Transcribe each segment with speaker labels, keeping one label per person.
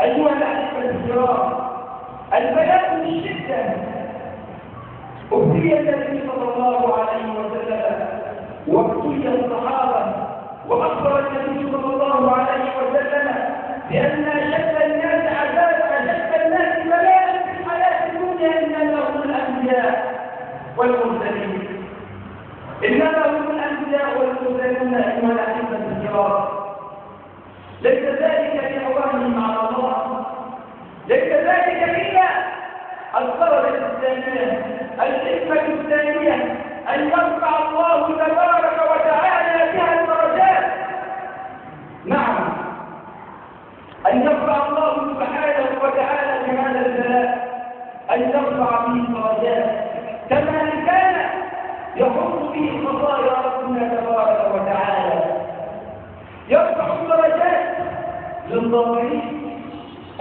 Speaker 1: أيها الأحبة الكرام، البلاء من شدة. ابتلي النبي صلى الله عليه وسلم وابتلي الصحابة، وأخبر النبي صلى الله عليه وسلم بأن أشد الناس عذابا أشد الناس بلاء في الحياة الدنيا إنما هم الأنبياء والمرسلين. إنما هم الأنبياء والمرسلون أيها الأحبة الكرام. ليس ذلك بعوانهم على الله، ليس ذلك إلا الدرجة الثانية، الحكمة الثانية، أن يرفع الله تبارك وتعالى بها الدرجات. نعم، أن يرفع الله سبحانه وتعالى بهذا البلاء، أن يرفع به الدرجات كما كان يحط به خطايا ربنا تبارك وتعالى. يرفع الدرجات للضالين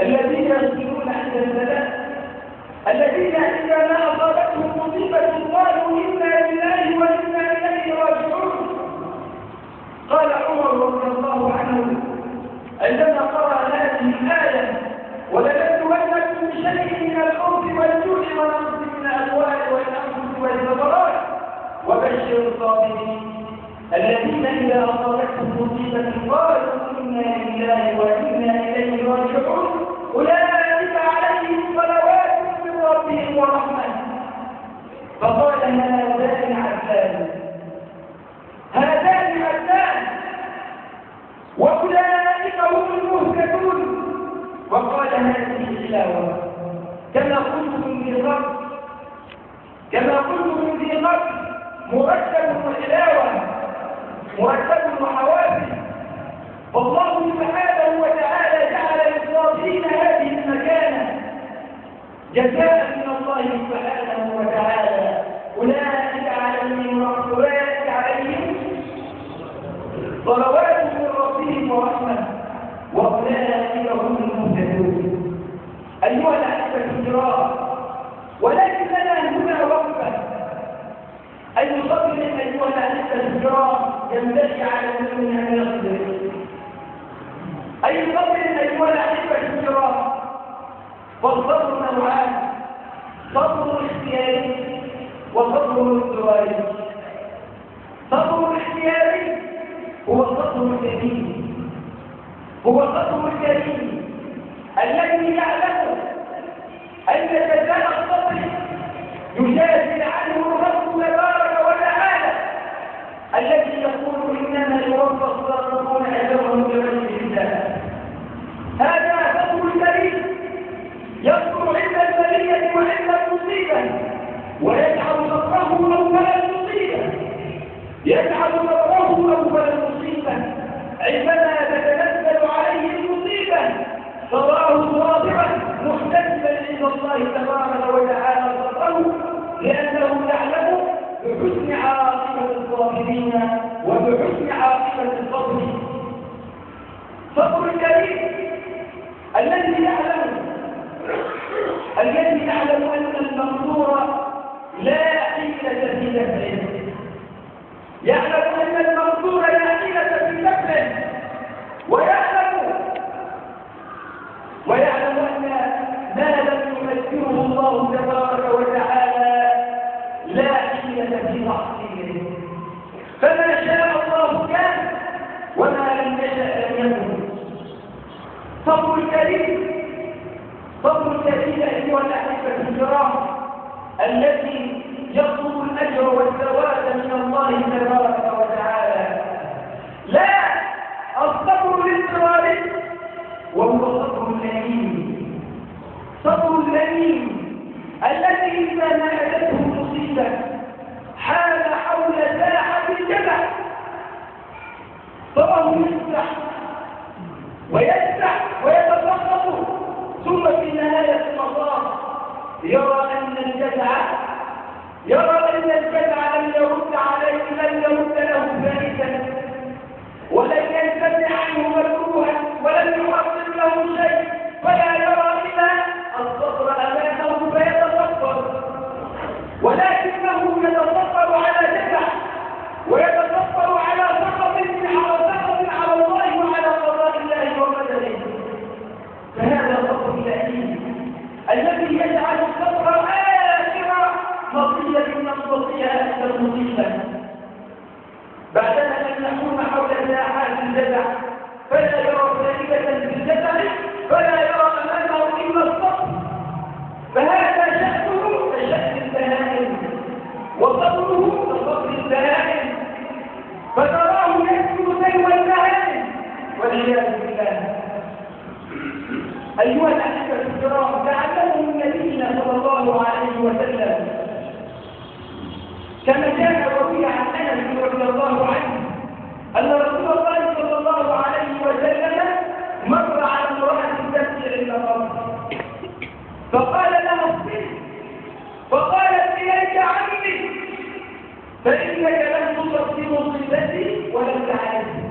Speaker 1: الذين يصبرون عند البلاء، الذين إذا ما أصابتهم مصيبة قالوا إنا لله وإنا إليه راجعون. قال عمر رضي الله عنه عندما قرأ هذه الآية: ولنبلونكم بشيء من الخوف والجوع ونقص من الأموال والأنفس والثمرات وبشر الصابرين الذين إذا أصابتهم مصيبة قالوا إنا لله وإنا إليه راجعون أولئك عليهم صلوات من ربهم ورحمة. فقال هذان عدلان وأولئك هم المهتدون. وقال هذه التلاوة كما قلتم في غد مرتب وحلاوة، مرتب وحوافز. فالله سبحانه وتعالى جعل للصابرين هذه المكانة جزاء من الله سبحانه وتعالى. أولئك عليهم صلوات من ربهم ورحمة وأولئك هم المهتدون. أيها الأحبة الكرام، ولكن لنا هنا وقفة. أي صبر أيها الأحبة الكرام ينبغي على المؤمن أن يصبر. أي صبر أيها الأحبة الكرام. فالصبر نوعان: صبر اختياري وصبر اضطراري. صبر اختياري هو صبر الكريم، هو صبر الكريم الذي يعلم أن جزاء الصبر يجازي عنه الرب تبارك وتعالى الذي يقول إنما يوفى الصابرون أجرهم بغير حساب. هذا صبر الكريم يصبر عند البلية وعند المصيبة، ويجعل صبره أول المصيبة، يجعل صبره أول المصيبة. عندما تتنزل عليه المصيبة تراه صابرا محتسبا عند الله تبارك وتعالى صبره، لأنه يعلم بحسن عاقبة الصابرين وبحسن عاقبة الصبر. صبر الكريم الذي يعلم أن المنصور لا حيلة في دفعه، يعلم أن المنصور لا حيلة في دفعه، ويعلم أن ما لم يمكنه الله تبارك وتعالى لا حيلة في تحصيله. فما شاء الله كان وما لم يشأ لم يكن. صبر الكريم أيها الأحبة الكرام الذي يطلب الأجر والثواب من الله تبارك وتعالى، لا الصبر الاضطراري وهو صبر اللئيم. صبر اللئيم الذي إذا ما أتته مصيبة حال حول ساحة الجبل فهو يسبح ويتسقط، ثم في نهاية المطاف يرى أن الجدع لم يرد له فائدة، ولن ينتفع عنه مكروها، ولن يحصل له شيء، فلا يرى إلا الصبر أمامه فيتصبر، ولكنه يتصبر على جدع ويتصبر على سخط على الله وعلى قضاء الله وقدره. فهذا أيها الأحبة الكرام، تعلموا من نبينا صلى الله عليه وسلم كما جاء وروي عن أنس رضي الله عنه أن رسول الله صلى الله عليه وسلم مر على امرأة تبكي عند القبر فقال لها اصبري، فقالت إليك عني فإنك لم تصب بمصيبتي ولم تعرفني،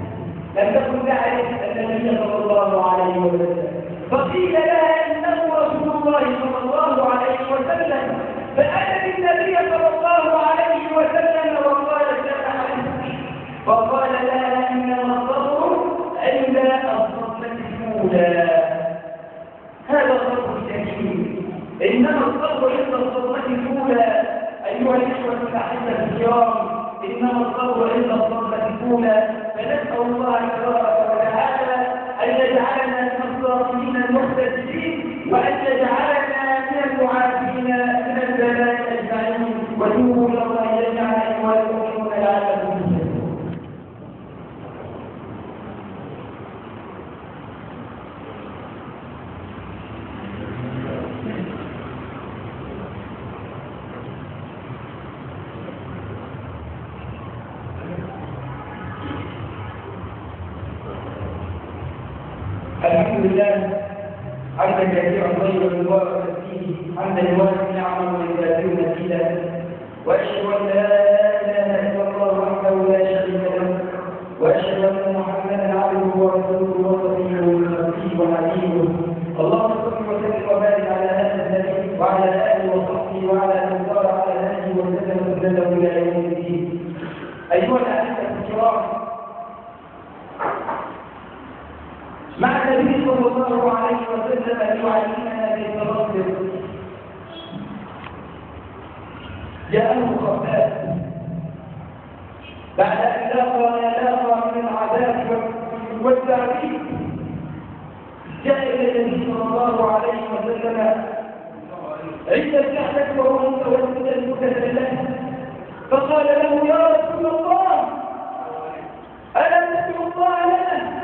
Speaker 1: لم تكن تعرف النبي صلى الله عليه وسلم. فقيل لها إنه رسول الله صلى الله عليه وسلم، فأتت النبي صلى الله عليه وسلم وقالت لا تحرمني، فقال لها إنما الصبر عند الصدمة الأولى. هذا الصبر الجميل، إنما الصبر عند الصدمة الأولى. أيها الإخوة الأحبة الكرام، إنما الصبر عند الصدمة الأولى. فنسأل الله تبارك وتعالى أن يجعلنا من الصابرين المحتسبين، وأن يجعلنا من المعافين من البلاء أجمعين. وتوبوا إلى الله جميعا أيها المؤمنون لعلكم تفلحون. الحمد لله حمدا كثيرا طيبا مباركا فيه، حمدا يوافي نعمه ويكافئ مزيدا، واشهد ان لا اله الا الله وحده لا شريك له، واشهد ان محمدا عبده ورسوله وصفيه من خلقه وحبيبه. اللهم صل وسلم وبارك على هذا النبي وعلى اله وصحبه وعلى من سار على هديه وسلم سنته الى يوم الدين. ايها الاحبه الكرام، مع النبي صلى الله عليه وسلم يعلمنا كيف نصبر. جاءه خباب بعد ان لاقى ما لاقى من العذاب والتعذيب، جاء الى النبي صلى الله عليه وسلم عند الكعبه وهو متوسدا متسللا، فقال له يا رسول الله ألا تدعو الله لنا؟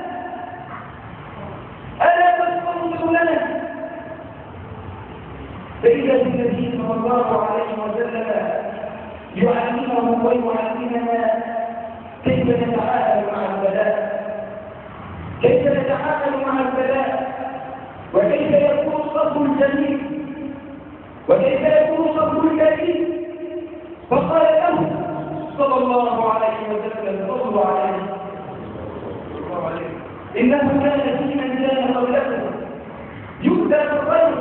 Speaker 1: ألا تستغفر لنا؟ فإذا النبي صلى الله عليه وسلم يعلمه ويعلمنا كيف نتعامل مع البلاء، كيف نتعامل مع البلاء، وكيف يكون الصبر الجميل، وكيف يكون الصبر الكريم. فقال له صلى الله عليه وسلم صلوا عليه إنه كان في من كان قبلكم يؤتى بالخير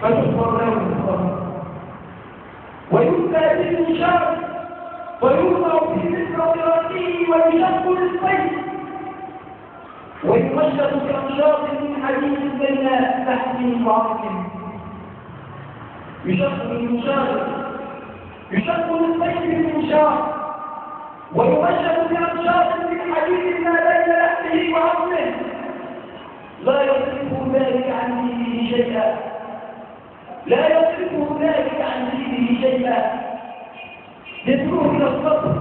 Speaker 1: فيصبر له بالصبر، ويؤتى بالشر ويوضع في مثل راسه ويشق للصيد، ويمشط كأنشاط من حديد بين تحته وعظمه، يشق بالمنشار، يشق للصيد بالمنشار، ويمشط بأنشاط من حديد ما بين لحمه وعظمه، لا يصرفه ذلك عن دينه شيئا، لا يصرفه ذلك عن دينه شيئا. يدعوه إلى الصبر،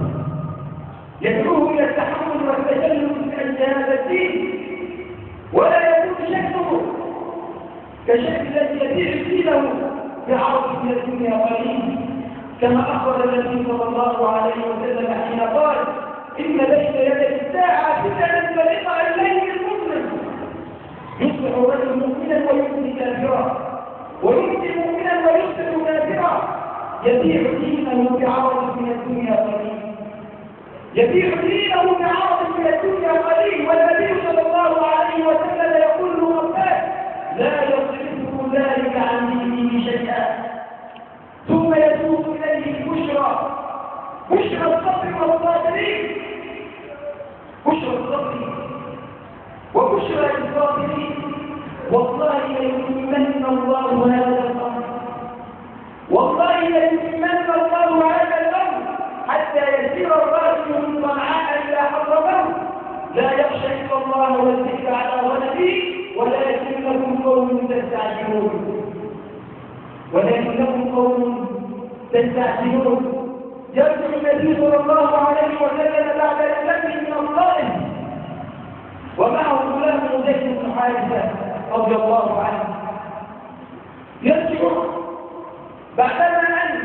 Speaker 1: يدعوه إلى التحمل والتجلد من أجل هذا الدين، ولا يكون شكله كشكل الذي يبيع دينه بعرض من الدنيا قليل، كما أخبر النبي صلى الله عليه وسلم حين قال إن بين يدي الساعة فتنة كلقاء الليل المظلم، يصبح الرجل مؤمنا ويمسي كافرا، ويمسي مؤمنا ويصبح كافرا، يبيع دينه بعرض من الدنيا قليل، يبيع دينه بعرض من الدنيا قليل. والنبي صلى الله عليه وسلم يقول له لا يصرفه ذلك عن دينه شيئا. ثم يسوق إليه البشرى، بشرى الصبر والصابرين، بشرى الصبر وبشرى الصابرين. والله ليتمن الله هذا الأمر، والله ليتمن الله هذا الأمر حتى يسير الراجل من صنعاء إلى حضرموت لا يخشى إلا الله والذكر على ولده، ولكنكم قوم تستعجلون، ولكنكم قوم تستعجلون. يرجع النبي صلى الله عليه وسلم بعد رحلته من الطائف ومعه غلام زيد بن حارثة رضي الله عنه يرجع بعدما أن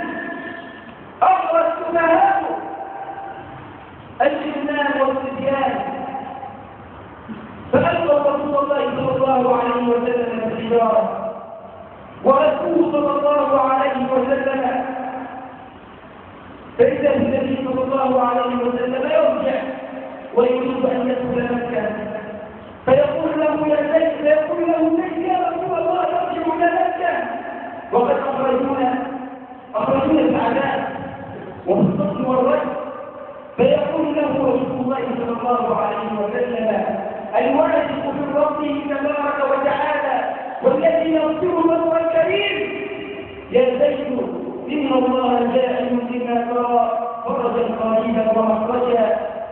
Speaker 1: أغرى السفهاء الجنان والصبيان فألقى رسول الله صلى الله عليه وسلم الحجارة ورسول صلى الله عليه وسلم فإذا النبي صلى الله عليه وسلم يرجع ويريد أن يدخل مكة فيقول له يا زيد يا رسول الله ارجع إلى مكة وقد أخرجونا الأعداء والصدق والرد فيقول له رسول الله صلى الله عليه وسلم الواثق في ربه تبارك وتعالى والذي يغفر له الكريم يا زيد إن الله جاعل لما ترى فرجا قريبا ومخرجا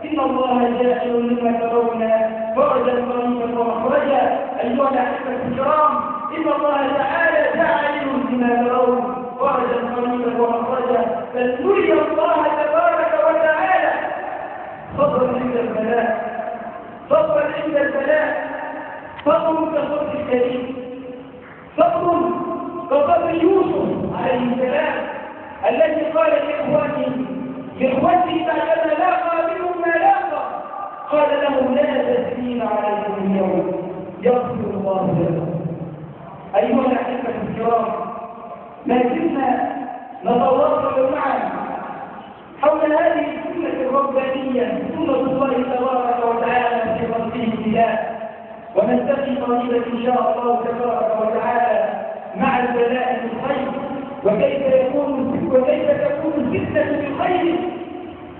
Speaker 1: إن الله جاعل لما ترون فرجا قريبا ومخرجا أيها الأحبة الكرام إن الله تعالى جاعل لما ترون فرجا قريبا ومخرجا فنري الله تبارك وتعالى صبرا عند البلاء صبرا عند البلاء صبر كصبر الكريم صبر كصبر يوسف عليه السلام الذي قال لإخوته بعدما لاقى منهم ما لاقى قال لهم لا تثريب عليكم اليوم يغفر الله لكم. أيها الأحبة الكرام ما زلنا نتواصل معا حول هذه السنة الربانية سنة الله تبارك وتعالى في خلقه البلاد ونستقي قريبا إن شاء الله تبارك وتعالى مع البلاء بالخير وكيف تكون الفتنة بالخير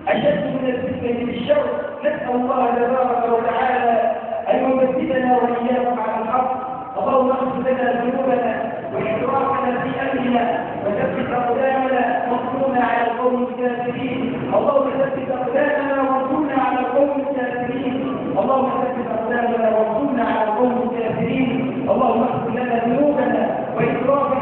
Speaker 1: أشد من الفتنة بالشر. نسأل الله تبارك وتعالى أن يمثلنا وإياكم على الحق. اللهم اغفر لنا ذنوبنا وإسرافنا في أمرنا وثبت أقدامنا وانصرنا على القوم الكافرين. اللهم ثبت أقدامنا وانصرنا على القوم الكافرين. اللهم ثبت أقدامنا وانصرنا على القوم الكافرين. اللهم اغفر لنا ذنوبنا وإسرافنا